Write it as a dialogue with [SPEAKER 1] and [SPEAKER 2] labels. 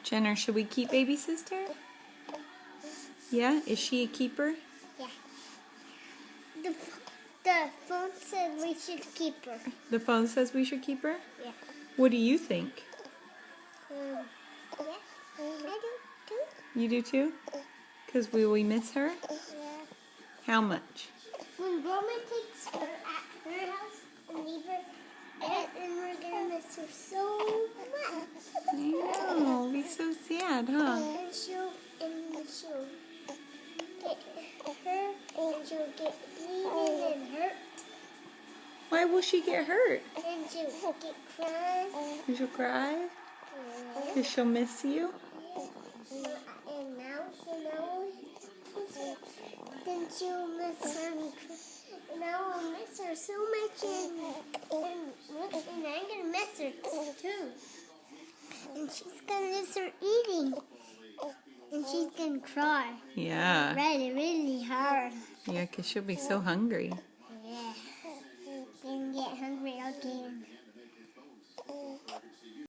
[SPEAKER 1] Jenner, should we keep baby sister? Yeah? Is she a keeper?
[SPEAKER 2] Yeah. The phone said we should keep her.
[SPEAKER 1] The phone says we should keep her?
[SPEAKER 2] Yeah.
[SPEAKER 1] What do you think?
[SPEAKER 2] Yeah, I do too.
[SPEAKER 1] You do too? Because will we miss her?
[SPEAKER 2] Yeah.
[SPEAKER 1] How much?
[SPEAKER 2] When Grandma takes her at her house and leave her, and we're gonna miss her so much.
[SPEAKER 1] I know, it'll be so sad, huh?
[SPEAKER 2] And she'll get hurt, and she'll get bleeding and hurt,
[SPEAKER 1] Why will she get hurt?
[SPEAKER 2] and she'll get crying.
[SPEAKER 1] Because she'll cry?
[SPEAKER 2] Yeah.
[SPEAKER 1] Because she'll miss you?
[SPEAKER 2] And now, then she'll miss her. And now I'll miss her so much, and I'm gonna miss her too. And she's gonna miss her eating, and she's gonna cry.
[SPEAKER 1] Yeah.
[SPEAKER 2] Really, really hard.
[SPEAKER 1] Yeah, because she'll be so hungry.